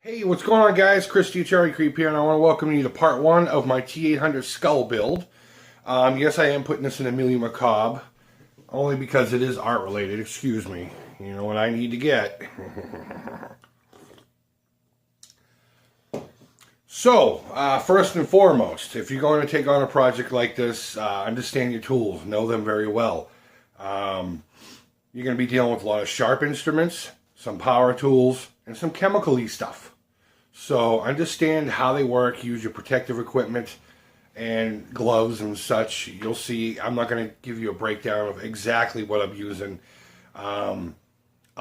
Hey, what's going on, guys? Chris the Atari Creep here, and I want to welcome you to part one of my T-800 skull build. Yes, I am putting this in a Milieu Macabre, only because it is art-related. Excuse me. You know what I need to get. So, first and foremost, if you're going to take on a project like this, understand your tools. Know them very well. You're going to be dealing with a lot of sharp instruments, some power tools, and some chemical-y stuff. So understand how they work, use your protective equipment and gloves and such. You'll see, I'm not going to give you a breakdown of exactly what I'm using. I'll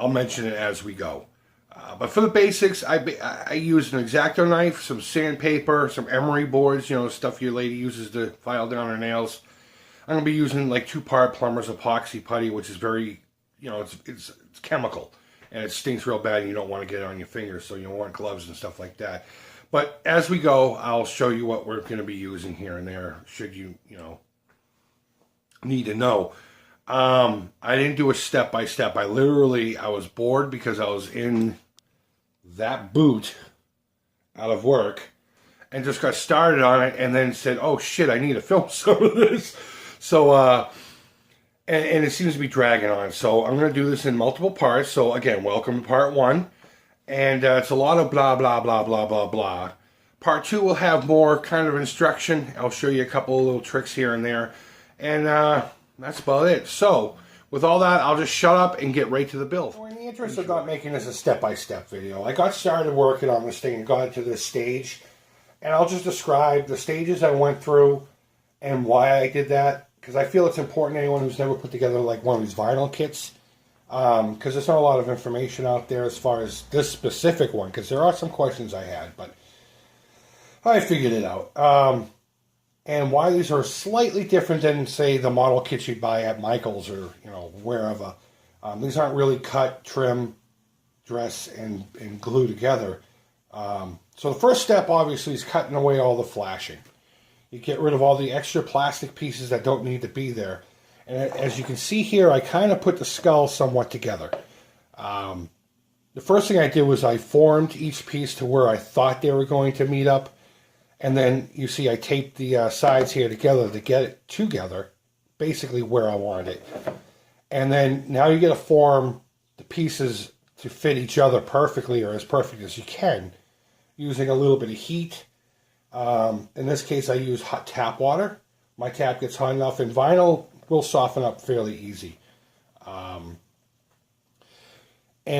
mention it as we go. But for the basics, I use an X-Acto knife, some sandpaper, some emery boards, you know, stuff your lady uses to file down her nails. I'm going to be using like 2-part plumber's epoxy putty, which is very, you know, it's chemical. And it stinks real bad and you don't want to get it on your fingers, so you want gloves and stuff like that. But as we go, I'll show you what we're going to be using here and there, should you need to know. I didn't do a step-by-step. I was bored because I was in that boot out of work and just got started on it and then said, oh shit, I need to film some of this. So, and it seems to be dragging on. So I'm going to do this in multiple parts. So again, welcome to part one. And it's a lot of blah, blah, blah, blah, blah, blah. Part two will have more kind of instruction. I'll show you a couple of little tricks here and there. And that's about it. So with all that, I'll just shut up and get right to the build. So in the interest of not making this a step-by-step video, I got started working on this thing and got to this stage. And I'll just describe the stages I went through and why I did that. Because I feel it's important to anyone who's never put together like one of these vinyl kits. Because there's not a lot of information out there as far as this specific one. Because there are some questions I had, but I figured it out. And why these are slightly different than, say, the model kits you'd buy at Michael's or, you know, wherever. These aren't really cut, trim, dress, and glue together. So the first step, obviously, is cutting away all the flashing. You get rid of all the extra plastic pieces that don't need to be there. And as you can see here, I kind of put the skull somewhat together. The first thing I did was I formed each piece to where I thought they were going to meet up. And then you see I taped the sides here together to get it together, basically where I wanted it. And then now you get to form the pieces to fit each other perfectly, or as perfect as you can, using a little bit of heat. In this case, I use hot tap water. My tap gets hot enough, and vinyl will soften up fairly easy. And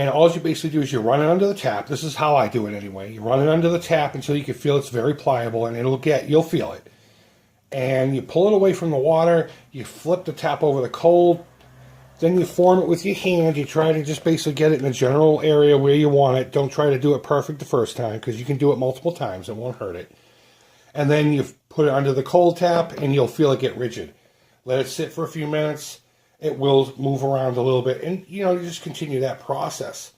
all you basically do is you run it under the tap. This is how I do it anyway. You run it under the tap until you can feel it's very pliable, and you'll feel it. And you pull it away from the water. You flip the tap over the cold. Then you form it with your hand. You try to just basically get it in a general area where you want it. Don't try to do it perfect the first time, because you can do it multiple times. It won't hurt it. And then you put it under the cold tap, and you'll feel it get rigid. Let it sit for a few minutes. It will move around a little bit. And, you just continue that process.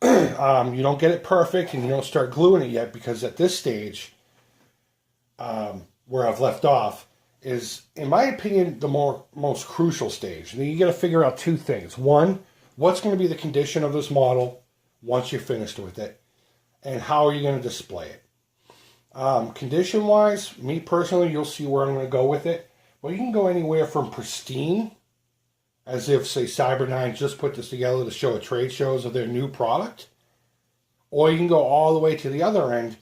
You don't get it perfect, and you don't start gluing it yet, because at this stage, where I've left off, is, in my opinion, the most crucial stage. And then you got to figure out two things. One, what's going to be the condition of this model once you're finished with it? And how are you going to display it? Condition-wise, me personally, you'll see where I'm going to go with it. Well, you can go anywhere from pristine, as if, say, Cyberdyne just put this together to show at trade shows of their new product. Or you can go all the way to the other end.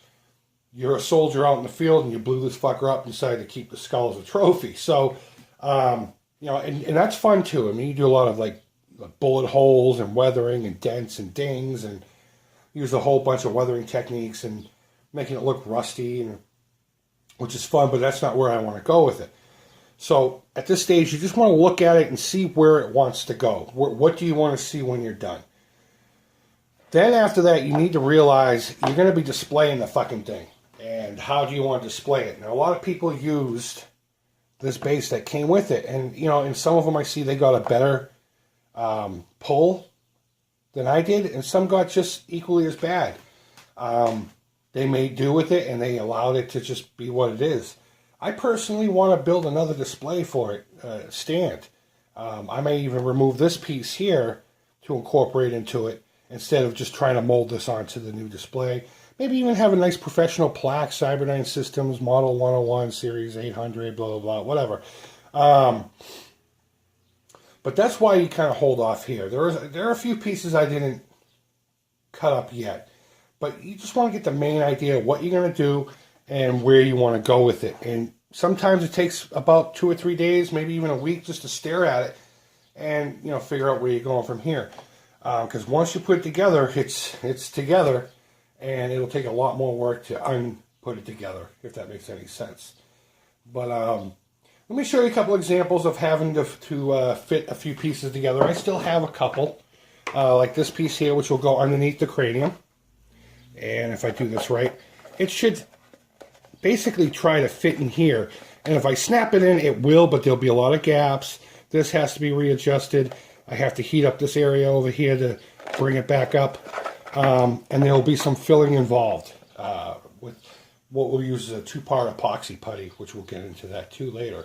You're a soldier out in the field, and you blew this fucker up and decided to keep the skull as a trophy. So, and that's fun, too. I mean, you do a lot of, like bullet holes and weathering and dents and dings, and use a whole bunch of weathering techniques and making it look rusty, which is fun, but that's not where I want to go with it. So at this stage, you just want to look at it and see where it wants to go. What do you want to see when you're done? Then after that, you need to realize you're going to be displaying the fucking thing. And how do you want to display it? Now, a lot of people used this base that came with it. And, in some of them I see they got a better pull than I did. And some got just equally as bad. They made do with it, and they allowed it to just be what it is. I personally want to build another display for it, stand. I may even remove this piece here to incorporate into it, instead of just trying to mold this onto the new display. maybe even have a nice professional plaque, Cyberdyne Systems, Model 101, Series 800, blah, blah, blah, whatever. But that's why you kind of hold off here. There are a few pieces I didn't cut up yet. But you just want to get the main idea of what you're going to do and where you want to go with it. And sometimes it takes about 2 or 3 days, maybe even a week, just to stare at it and, you know, figure out where you're going from here. Because once you put it together, it's together, and it'll take a lot more work to unput it together, if that makes any sense. But let me show you a couple examples of having to fit a few pieces together. I still have a couple, like this piece here, which will go underneath the cranium. And if I do this right, it should basically try to fit in here. And if I snap it in, it will, but there'll be a lot of gaps. This has to be readjusted. I have to heat up this area over here to bring it back up. And there'll be some filling involved with what we'll use as a 2-part epoxy putty, which we'll get into that too later.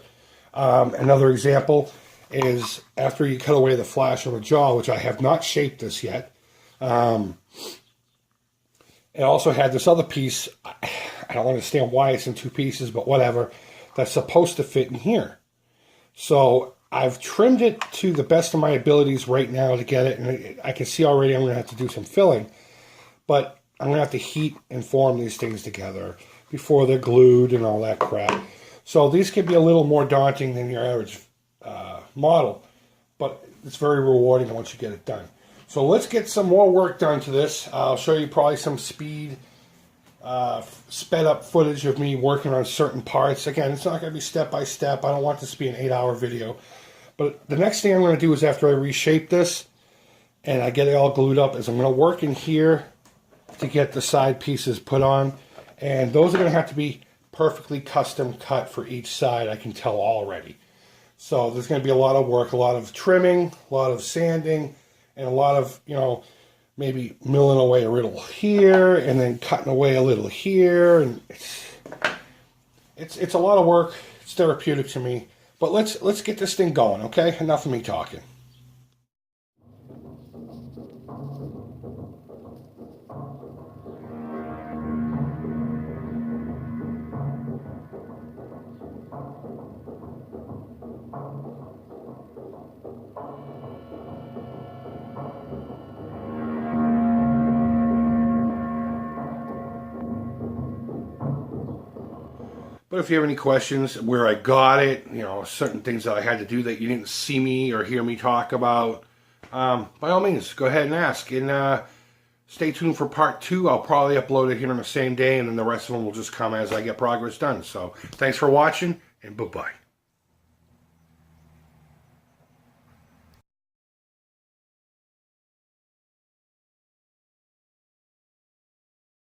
Another example is after you cut away the flash on the jaw, which I have not shaped this yet. It also had this other piece, I don't understand why it's in 2 pieces, but whatever, that's supposed to fit in here. So I've trimmed it to the best of my abilities right now to get it, and I can see already I'm going to have to do some filling. But I'm going to have to heat and form these things together before they're glued and all that crap. So these can be a little more daunting than your average model, but it's very rewarding once you get it done. So let's get some more work done to this. I'll show you probably some sped up footage of me working on certain parts. Again, it's not going to be step by step. I don't want this to be an 8-hour video. But the next thing I'm going to do is after I reshape this and I get it all glued up is I'm going to work in here to get the side pieces put on. And those are going to have to be perfectly custom cut for each side, I can tell already. So there's going to be a lot of work, a lot of trimming, a lot of sanding, and a lot of, you know, maybe milling away a little here and then cutting away a little here, and it's a lot of work. It's therapeutic to me. But let's get this thing going, okay? Enough of me talking. But if you have any questions where I got it, you know, certain things that I had to do that you didn't see me or hear me talk about, by all means, go ahead and ask. And stay tuned for part 2. I'll probably upload it here on the same day, and then the rest of them will just come as I get progress done. So thanks for watching, and bye-bye.